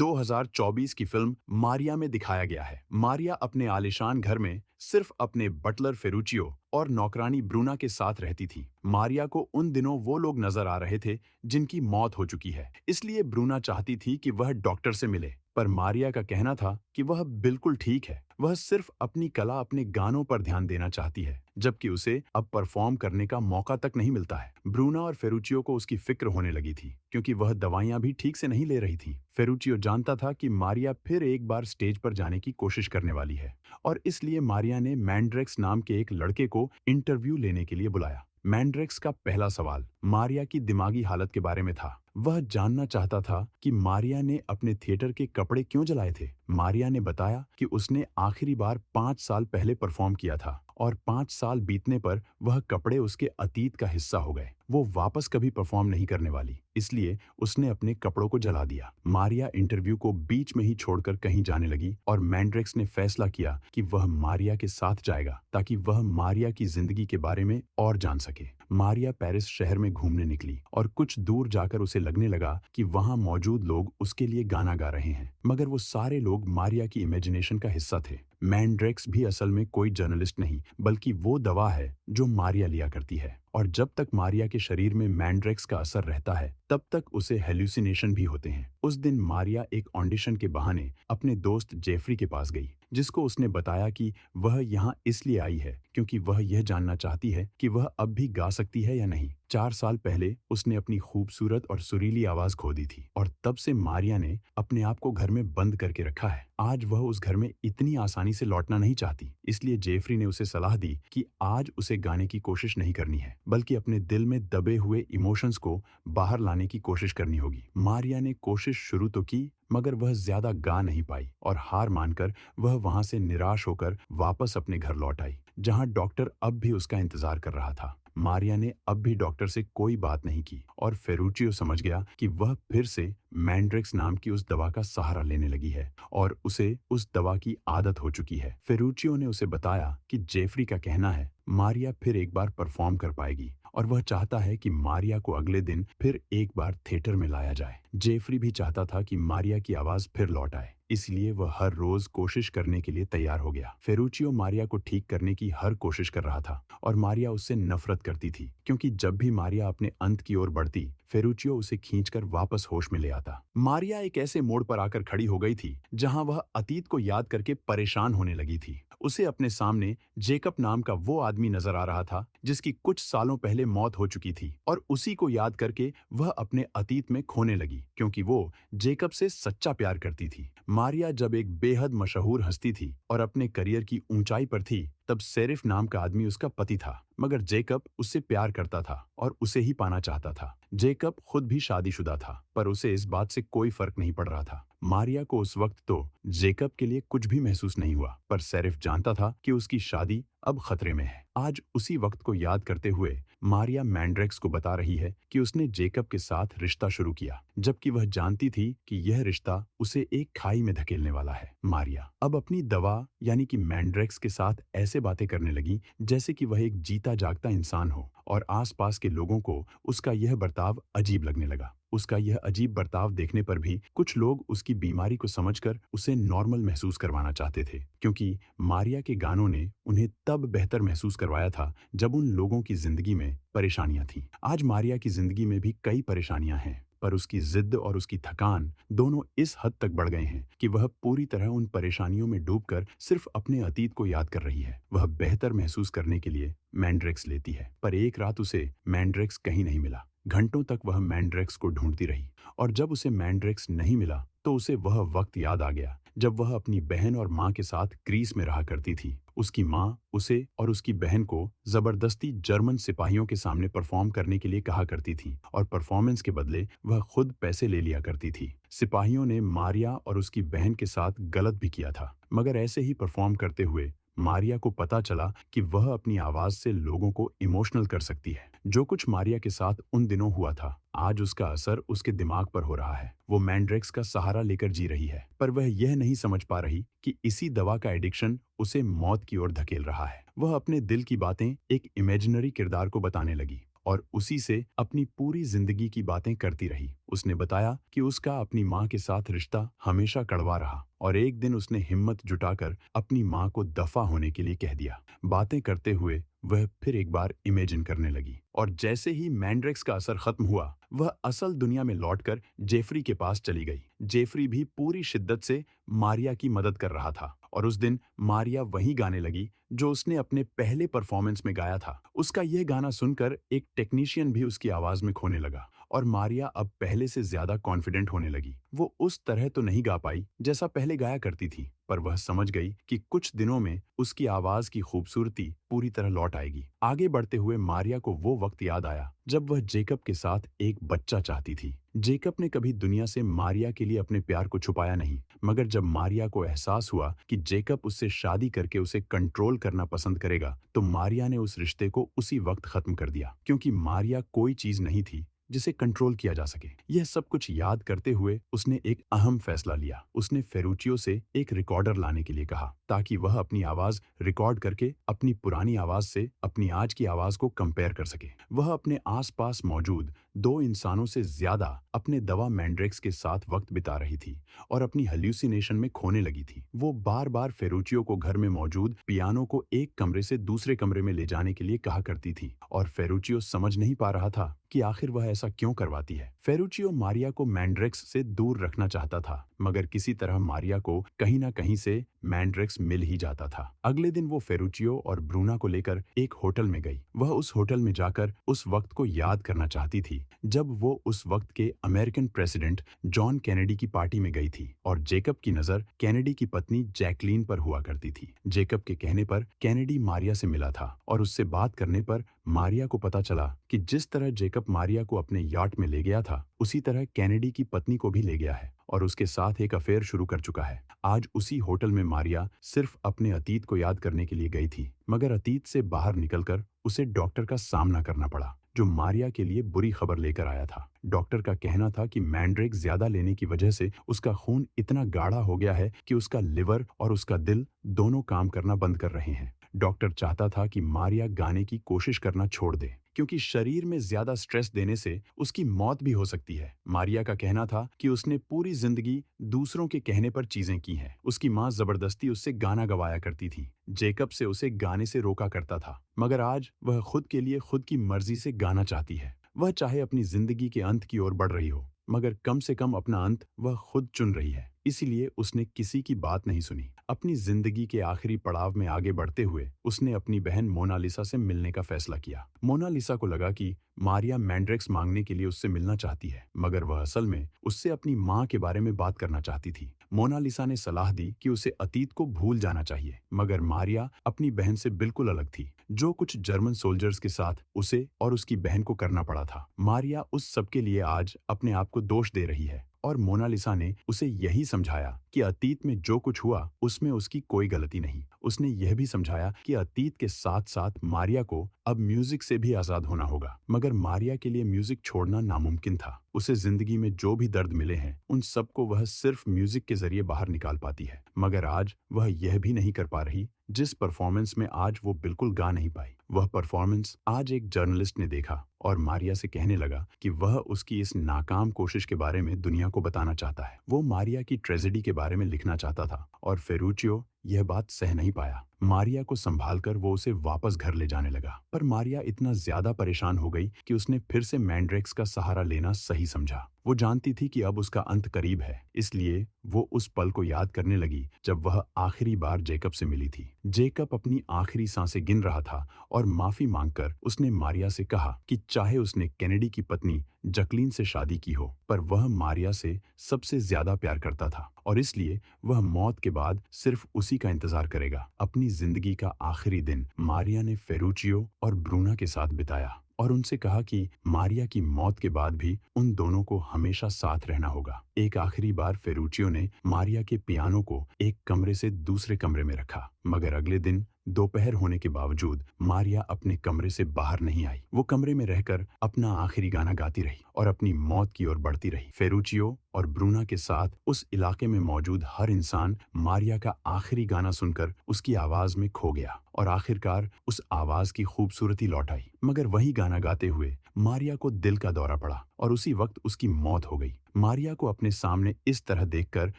2024 की फिल्म मारिया में दिखाया गया है। मारिया अपने आलीशान घर में सिर्फ अपने बटलर फेरुचियो और नौकरानी ब्रूना के साथ रहती थी। मारिया को उन दिनों वो लोग नजर आ रहे थे जिनकी मौत हो चुकी है, इसलिए ब्रूना चाहती थी कि वह डॉक्टर से मिले। पर मारिया का कहना था कि वह बिल्कुल ठीक है, वह सिर्फ अपनी कला, अपने गानों पर ध्यान देना चाहती है, जबकि उसे अब परफॉर्म करने का मौका तक नहीं मिलता है। ब्रूना और फेरुचियो को उसकी फिक्र होने लगी थी, क्योंकि वह दवाइयां भी ठीक से नहीं ले रही थी। फेरुचियो जानता था कि मारिया फिर एक बार स्टेज पर जाने की कोशिश करने वाली है, और इसलिए मारिया ने मैंड्रेक्स नाम के एक लड़के को इंटरव्यू लेने के लिए बुलाया। मैंड्रेक्स का पहला सवाल मारिया की दिमागी हालत के बारे में था। वह जानना चाहता था कि मारिया ने अपने थिएटर के कपड़े क्यों जलाए थे। मारिया ने बताया कि उसने आखिरी बार 5 साल पहले परफॉर्म किया था, और 5 साल बीतने पर वह कपड़े उसके अतीत का हिस्सा हो गए। वो वापस कभी परफॉर्म नहीं करने वाली, इसलिए उसने अपने कपड़ों को जला दिया। मारिया इंटरव्यू को बीच में ही छोड़कर कहीं जाने लगी, और मैंड्रेक्स ने फैसला किया कि वह मारिया के साथ जाएगा ताकि वह मारिया की जिंदगी के बारे में और जान सके। मारिया पेरिस शहर में घूमने निकली, और कुछ दूर जाकर उसे लगने लगा कि वहां मौजूद लोग उसके लिए गाना गा रहे हैं, मगर वो सारे लोग मारिया की इमेजिनेशन का हिस्सा थे। मैंड्रेक्स भी असल में कोई जर्नलिस्ट नहीं, बल्कि वो दवा है जो मारिया लिया करती है, और जब तक मारिया के शरीर में मैंड्रेक्स का असर रहता है तब तक उसे हेल्यूसिनेशन भी होते हैं। उस दिन मारिया एक ऑडिशन के बहाने अपने दोस्त जेफरी के पास गई, जिसको उसने बताया कि वह यहाँ इसलिए आई है क्योंकि वह यह जानना चाहती है कि वह अब भी गा सकती है या नहीं। 4 साल पहले उसने अपनी खूबसूरत और सुरीली आवाज खो दी थी, और तब से मारिया ने अपने आप को घर में बंद करके रखा है। आज वह उस घर में इतनी आसानी से लौटना नहीं चाहती, इसलिए जेफरी ने उसे सलाह दी कि आज उसे गाने की कोशिश नहीं करनी है, बल्कि अपने दिल में दबे हुए इमोशंस को बाहर लाने की कोशिश करनी होगी। मारिया ने कोशिश शुरू तो की, मगर वह ज्यादा गा नहीं पाई, और हार मानकर वह वहां से निराश होकर वापस अपने घर लौट आई, जहां डॉक्टर अब भी उसका इंतजार कर रहा था। मारिया ने अब भी डॉक्टर से कोई बात नहीं की, और फेरुचियो समझ गया कि वह फिर से मैंड्रेक्स नाम की उस दवा का सहारा लेने लगी है, और उसे उस दवा की आदत हो चुकी है। फेरुचियो ने उसे बताया कि जेफरी का कहना है मारिया फिर एक बार परफॉर्म कर पाएगी, और वह चाहता है कि मारिया को अगले दिन फिर एक बार थिएटर में लाया जाए। जेफरी भी चाहता था कि मारिया की आवाज फिर लौट आए, इसलिए वह हर रोज कोशिश करने के लिए तैयार हो गया। फेरुचियो मारिया को ठीक करने की हर कोशिश कर रहा था, और मारिया उससे नफरत करती थी, क्योंकि जब भी मारिया अपने अंत की ओर बढ़ती, फेरुचियो उसे खींचकर वापस होश में ले आता। मारिया एक ऐसे मोड़ पर आकर खड़ी हो गई थी जहां वह अतीत को याद करके परेशान होने लगी थी। उसे अपने सामने जेकब नाम का वो आदमी नजर आ रहा था जिसकी कुछ सालों पहले मौत हो चुकी थी, और उसी को याद करके वह अपने अतीत में खोने लगी, क्योंकि वो जेकब से सच्चा प्यार करती थी। मारिया जब एक बेहद मशहूर हस्ती थी और अपने करियर की ऊंचाई पर थी, तब सेरिफ नाम का आदमी उसका पति था, मगर जेकब उससे प्यार करता था और उसे ही पाना चाहता था। जेकब खुद भी शादीशुदा था, पर उसे इस बात से कोई फर्क नहीं पड़ रहा था। मारिया को उस वक्त तो जेकब के लिए कुछ भी महसूस नहीं हुआ, पर सेरिफ जानता था कि उसकी शादी अब खतरे में है। आज उसी वक्त को याद करते हुए मारिया मैंड्रेक्स को बता रही है कि उसने जेकब के साथ रिश्ता शुरू किया, जबकि वह जानती थी कि यह रिश्ता उसे एक खाई में धकेलने वाला है। मारिया अब अपनी दवा यानी कि मैंड्रेक्स के साथ ऐसे बातें करने लगी जैसे कि वह एक जीता जागता इंसान हो, और आसपास के लोगों को उसका यह बर्ताव अजीब लगने लगा। उसका यह अजीब बर्ताव देखने पर भी कुछ लोग उसकी बीमारी को समझकर उसे नॉर्मल महसूस करवाना चाहते थे, क्योंकि मारिया के गानों ने उन्हें तब बेहतर महसूस करवाया था जब उन लोगों की जिंदगी में परेशानियां थीं। आज मारिया की जिंदगी में भी कई परेशानियां हैं, पर उसकी जिद और उसकी थकान दोनों इस हद तक बढ़ गए हैं कि वह पूरी तरह उन परेशानियों में डूबकर सिर्फ अपने अतीत को याद कर रही है। वह बेहतर महसूस करने के लिए मैंड्रेक्स लेती है, पर एक रात उसे मैंड्रेक्स कहीं नहीं मिला। घंटों तक वह मैंड्रेक्स को ढूंढती रही, और जब उसे मैंड्रेक्स नहीं मिला तो उसे वह वक्त याद आ गया जब वह अपनी बहन और माँ के साथ ग्रीस में रहा करती थी। उसकी माँ उसे और उसकी बहन को जबरदस्ती जर्मन सिपाहियों के सामने परफॉर्म करने के लिए कहा करती थी, और परफॉर्मेंस के बदले वह खुद पैसे ले लिया करती थी। सिपाहियों ने मारिया और उसकी बहन के साथ गलत भी किया था, मगर ऐसे ही परफॉर्म करते हुए मारिया को पता चला कि वह अपनी आवाज से लोगों को इमोशनल कर सकती है। जो कुछ मारिया के साथ उन दिनों हुआ था, आज उसका असर उसके दिमाग पर हो रहा है। वो मैंड्रेक्स का सहारा लेकर जी रही है, पर वह यह नहीं समझ पा रही कि इसी दवा का एडिक्शन उसे मौत की ओर धकेल रहा है। वह अपने दिल की बातें एक इमेजिनरी किरदार को बताने लगी, और उसी से अपनी पूरी जिंदगी की बातें करती रही। उसने बताया कि उसका अपनी माँ के साथ रिश्ता हमेशा कड़वा रहा और एक दिन उसने हिम्मत जुटाकर अपनी माँ को दफा होने के लिए कह दिया। बातें करते हुए वह फिर एक बार इमेजिन करने लगी और जैसे ही मैंड्रेक्स का असर खत्म हुआ, वह असल दुनिया में लौटकर जेफरी के पास चली गई। जेफरी भी पूरी शिद्दत से मारिया की मदद कर रहा था और उस दिन मारिया वही गाने लगी जो उसने अपने पहले परफॉर्मेंस में गाया था। उसका यह गाना सुनकर एक टेक्नीशियन भी उसकी आवाज में खोने लगा और मारिया अब पहले से ज्यादा कॉन्फिडेंट होने लगी। वो उस तरह तो नहीं गा पाई जैसा पहले गाया करती थी, पर वह समझ गई कि कुछ दिनों में उसकी आवाज की खूबसूरती पूरी तरह लौट आएगी। आगे बढ़ते हुए मारिया को वो वक्त याद आया जब वह जेकब के साथ एक बच्चा चाहती थी। जेकब ने कभी दुनिया से मारिया के लिए अपने प्यार को छुपाया नहीं, मगर जब मारिया को एहसास हुआ कि जेकब उससे शादी करके उसे कंट्रोल करना पसंद करेगा, तो मारिया ने उस रिश्ते को उसी वक्त खत्म कर दिया, क्योंकि मारिया कोई चीज नहीं थी जिसे कंट्रोल किया जा सके। यह सब कुछ याद करते हुए उसने एक अहम फैसला लिया। उसने फेरुचियो से एक रिकॉर्डर लाने के लिए कहा ताकि वह अपनी आवाज रिकॉर्ड करके अपनी पुरानी आवाज से अपनी आज की आवाज को कंपेयर कर सके। वह अपने आसपास मौजूद 2 इंसानों से ज्यादा अपने दवा मैंड्रेक्स के साथ वक्त बिता रही थी और अपनी हेल्यूसिनेशन में खोने लगी थी। वो बार बार फेरुचियो को घर में मौजूद पियानो को एक कमरे से दूसरे कमरे में ले जाने के लिए कहा करती थी और फेरुचियो समझ नहीं पा रहा था कि आखिर वह ऐसा क्यों करवाती है। फेरुचियो मारिया को मैंड्रेक्स से दूर रखना चाहता था, मगर किसी तरह मारिया को कहीं ना कहीं से मैंड्रेक्स मिल ही जाता था। अगले दिन वो फेरुचियो और ब्रूना को लेकर एक होटल में गई। वह उस होटल में जाकर उस वक्त को याद करना चाहती थी जब वो उस वक्त के अमेरिकन प्रेसिडेंट जॉन कैनेडी की पार्टी में गई थी और जेकब की नजर कैनेडी की पत्नी जैकलीन पर हुआ करती थी। जेकब के कहने पर कैनेडी मारिया से मिला था और उससे बात करने पर मारिया को पता चला कि जिस तरह जेकब मारिया को अपने याट में ले गया था, उसी तरह कैनेडी की पत्नी को भी ले गया है और उसके साथ एक अफेयर शुरू कर चुका है। आज उसी होटल में मारिया सिर्फ अपने अतीत को याद करने के लिए गई थी, मगर अतीत से बाहर निकलकर उसे डॉक्टर का सामना करना पड़ा जो मारिया के लिए बुरी खबर लेकर आया था। डॉक्टर का कहना था कि मैंड्रेक्स ज्यादा लेने की वजह से उसका खून इतना गाढ़ा हो गया है कि उसका लिवर और उसका दिल दोनों काम करना बंद कर रहे हैं। डॉक्टर चाहता था कि मारिया गाने की कोशिश करना छोड़ दे, क्योंकि शरीर में ज्यादा स्ट्रेस देने से उसकी मौत भी हो सकती है। मारिया का कहना था कि उसने पूरी जिंदगी दूसरों के कहने पर चीजें की हैं। उसकी माँ जबरदस्ती उससे गाना गवाया करती थी, जेकब से उसे गाने से रोका करता था, मगर आज वह खुद के लिए खुद की मर्जी से गाना चाहती है। वह चाहे अपनी जिंदगी के अंत की ओर बढ़ रही हो, मगर कम से कम अपना अंत वह खुद चुन रही है। इसीलिए उसने किसी की बात नहीं सुनी। अपनी जिंदगी के आखिरी पड़ाव में आगे बढ़ते हुए उसने अपनी बहन मोनालिसा से मिलने का फैसला किया। मोनालिसा को लगा कि मारिया मैंड्रेक्स मांगने के लिए उससे मिलना चाहती है, मगर वह असल में उससे अपनी माँ के बारे में बात करना चाहती थी। मोनालिसा ने सलाह दी कि उसे अतीत को भूल जाना चाहिए, मगर मारिया अपनी बहन से बिल्कुल अलग थी। जो कुछ जर्मन सोल्जर्स के साथ उसे और उसकी बहन को करना पड़ा था, मारिया उस सब के लिए आज अपने आप को दोष दे रही है और मोनालिसा ने उसे यही समझाया कि अतीत में जो कुछ हुआ उसमें उसकी कोई गलती नहीं। उसने यह भी समझाया कि अतीत के साथ साथ मारिया को अब म्यूजिक से भी आजाद होना होगा, मगर मारिया के लिए म्यूजिक छोड़ना नामुमकिन था। उसे जिंदगी में जो भी दर्द मिले हैं उन सबको वह सिर्फ म्यूजिक के जरिए बाहर निकाल पाती है, मगर आज वह यह भी नहीं कर पा रही जिस परफॉर्मेंस में आज वो बिल्कुल गा नहीं पाई। वह परफॉर्मेंस आज एक जर्नलिस्ट ने देखा और मारिया से कहने लगा कि वह उसकी इस नाकाम कोशिश के बारे में दुनिया को बताना चाहता है। वो मारिया की ट्रेजेडी के बारे में लिखना चाहता था और फेरुचियो यह बात सह नहीं पाया। मारिया को संभालकर वो उसे वापस घर ले जाने लगा, पर मारिया इतना ज्यादा परेशान हो गई कि उसने फिर से मैंड्रेक्स का सहारा लेना सही समझा। वो जानती थी कि अब उसका अंत करीब है, इसलिए वो उस पल को याद करने लगी जब वह आखिरी बार जेकब से मिली थी। जेकब अपनी आखिरी सांसें गिन रहा था और माफी मांगकर उसने मारिया से कहा कि चाहे उसने कैनेडी की पत्नी जकलीन से शादी की हो, पर वह मारिया से सबसे ज्यादा प्यार करता था और इसलिए वह मौत के बाद सिर्फ उसी का इंतजार करेगा। अपनी जिंदगी का आखिरी दिन मारिया ने फेरुचियो और ब्रूना के साथ बिताया और उनसे कहा कि मारिया की मौत के बाद भी उन दोनों को हमेशा साथ रहना होगा। एक आखिरी बार फेरुचियो ने मारिया के पियानो को एक कमरे से दूसरे कमरे में रखा, मगर अगले दिन दोपहर होने के बावजूद मारिया अपने कमरे से बाहर नहीं आई। वो कमरे में रहकर अपना आखिरी गाना गाती रही और अपनी मौत की ओर बढ़ती रही। फेरुचियो और ब्रूना के साथ उस इलाके में मौजूद हर इंसान मारिया का आखिरी गाना सुनकर उसकी आवाज में खो गया और आखिरकार उस आवाज की खूबसूरती लौट आई। मगर वही गाना गाते हुए मारिया को दिल का दौरा पड़ा और उसी वक्त उसकी मौत हो गई। मारिया को अपने सामने इस तरह देखकर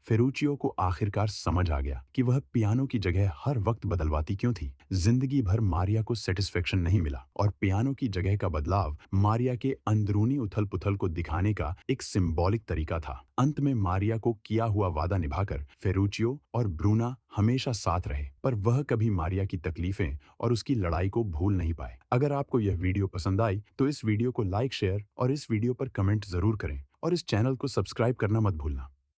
फेरुचियो को आखिरकार समझ आ गया कि वह पियानो की जगह हर वक्त बदलवाती क्यों थी। जिंदगी भर मारिया को सेटिस्फेक्शन नहीं मिला और पियानो की जगह का बदलाव मारिया के अंदरूनी उथल-पुथल को दिखाने का एक सिंबॉलिक तरीका था। अंत में मारिया को किया हुआ वादा निभाकर फेरुचियो और ब्रूना हमेशा साथ रहे, पर वह कभी मारिया की तकलीफें और उसकी लड़ाई को भूल नहीं पाए। अगर आपको यह वीडियो पसंद आई तो इस वीडियो को लाइक, शेयर और इस वीडियो पर कमेंट जरूर करें और इस चैनल को सब्सक्राइब करना मत भूलना।